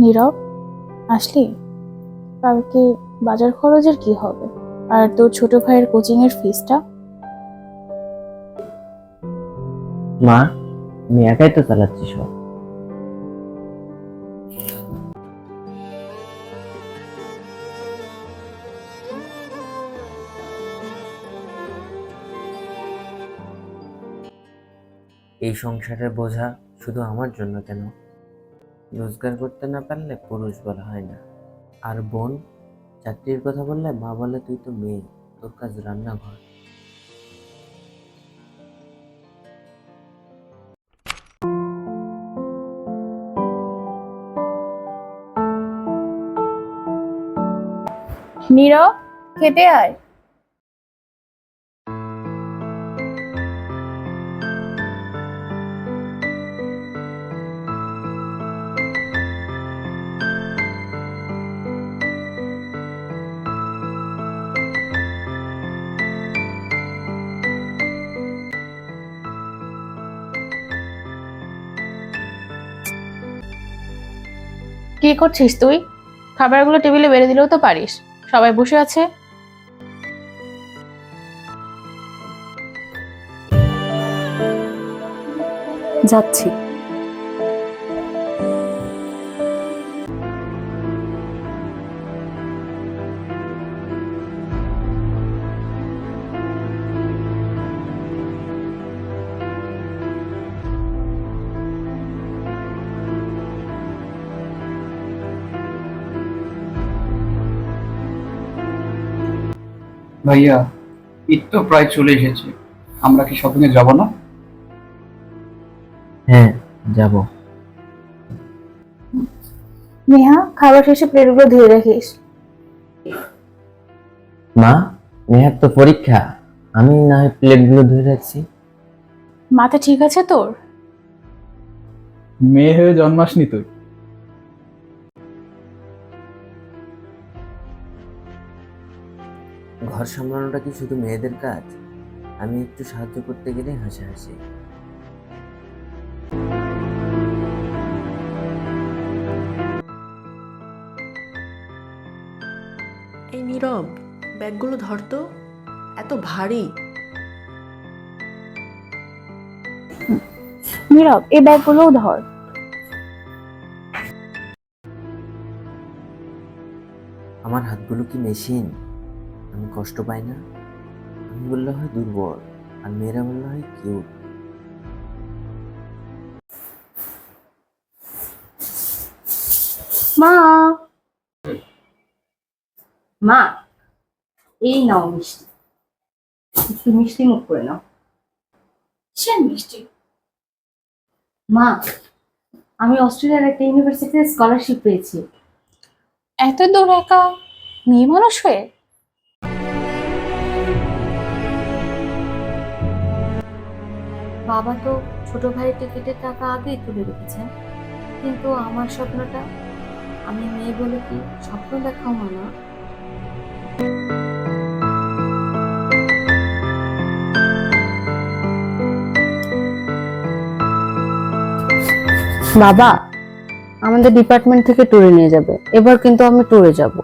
নীরব, আসলি? কালকে বাজার খরচের কি হবে? আর তোর ছোট ভাইয়ের কোচিং এর ফিসটা? মা, আমি একাই তো চালাচ্ছি সব। এই সংসারের বোঝা শুধু আমার জন্য কেন? রোজগার করতে না পারলে পুরুষ বলা হয় না। আর বোন, চাকরির কথা বললে মা বলে তুই তো মেয়ে, তোর কাজ রান্নাঘর। নীরব, খেতে আয়। কি করছিস তুই? খাবারগুলো টেবিলে বেড়ে দিলেও তো পারিস। সবাই বসে আছে। যাচ্ছি। ভাইয়া, ঈদ তো প্রায় চলে এসেছে। আমরা কি শপিং এ যাব না? হ্যাঁ, যাব। নেহা, খাবার শেষে প্লেটগুলো ধুয়ে রাখিস। মা, নেহার তো পরীক্ষা, আমি না হয় প্লেটগুলো ধুয়ে রাখছি। মাথা ঠিক আছে তোর? মেয়ে হয়ে জন্মাসনি তুই। ঘর সামলানোটা কি শুধু মেয়েদের কাজ? আমি একটু সাহায্য করতে গেলে হাসাহাসি। এই নীরব, ব্যাগগুলো ধর তো, এত ভারী। নীরব, এই ব্যাগগুলোও ধর। আমার হাতগুলো কি মেশিন? আমি কষ্ট পাই না? আমি বললে হয় দুর্বল, আর মেয়েরা বললে হয় কিউট। মা, মা, এই নাও মিষ্টি, একটু মিষ্টি মুখ করে নাও। সে মিষ্টি। মা, আমি অস্ট্রেলিয়ার একটা ইউনিভার্সিটিতে স্কলারশিপ পেয়েছি। এত দূর একা মেয়ে মানুষ হয়ে? বাবা তো ছোট ভাইয়ের টিকিটের টাকা আগেই তুলে রেখেছেন, কিন্তু আমার স্বপ্নটা, আমি মেয়ে বলে কি স্বপ্ন দেখাও মানা? বাবা, আমাদের ডিপার্টমেন্ট থেকে ট্যুরে নিয়ে যাবে, এবার কিন্তু আমি ট্যুরে যাব।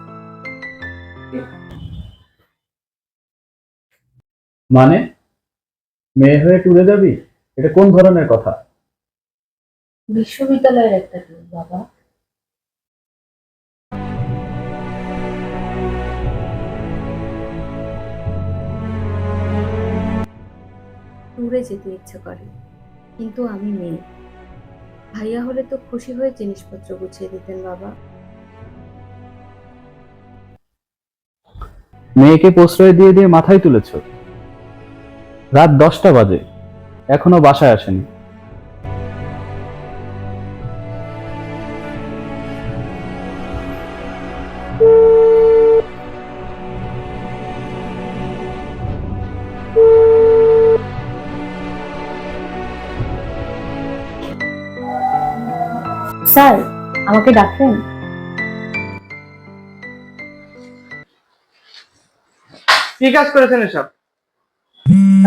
মানে, মেয়ে হয়ে ট্যুরে যাবি? এটা কোন ধরনের কথা? বিশ্ববিদ্যালয়ের একটা ট্যুর বাবা। ট্যুরে যেতে ইচ্ছে করে, কিন্তু আমি মেয়ে। ভাইয়া হলে তো খুশি হয়ে জিনিসপত্র গুছিয়ে দিতেন বাবা। মেয়েকে প্রশ্রয় দিয়ে দিয়ে মাথায় তুলেছ। রাত 10টা বাজে, এখনো বাসায় আসেনি। স্যার, আমাকে ডাকলেন? কি কাজ করেছেন এসব?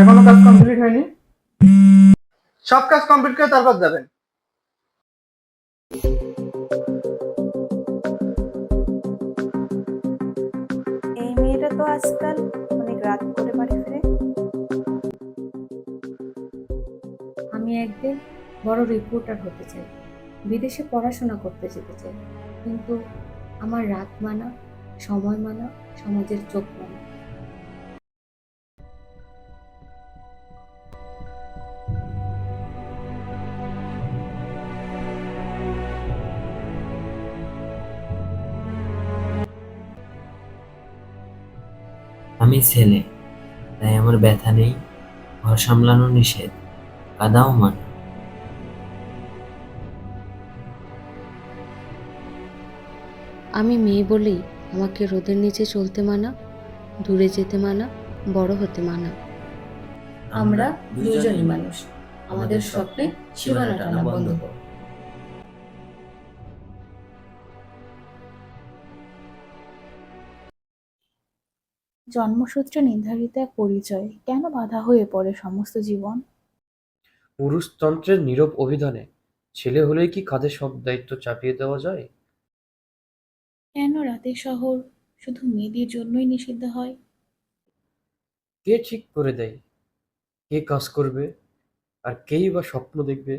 এখনো কাজ কমপ্লিট হয়নি? সব কাজ কমপ্লিট করে তারপর যাবেন। তো আজকাল অনেক রাত করে বাড়ি ফিরে? আমি একদিন বড় রিপোর্টার হতে চাই, বিদেশে পড়াশোনা করতে যেতে চাই, কিন্তু আমার রাত মানা, সময় মানা, সমাজের চোখ মানা। আমি ছেলে, তাই আমার ব্যথা নেই, ঘর সামলানো নিষেধ, কাদাও মানা। আমি মেয়ে বলেই আমাকে রোদের নিচে চলতে মানা, দূরে যেতে মানা, বড় হতে মানা। আমরা দুজনই মানুষ, আমাদের স্বপ্নে সীমানা টানা বন্ধ করো। জন্মসূত্রে নির্ধারিত এক পরিচয় কেন বাধা হয়ে পড়ে সমস্ত জীবন? পুরুষতন্ত্রের নীরব অভিধানে ছেলে হলেই কি কাঁধে সব দায়িত্ব চাপিয়ে দেওয়া যায়? কেন রাতের শহর শুধু মেয়েদের জন্যই নিষিদ্ধ হয়? কে ঠিক করে দেয় কে কাজ করবে আর কেই বা স্বপ্ন দেখবে?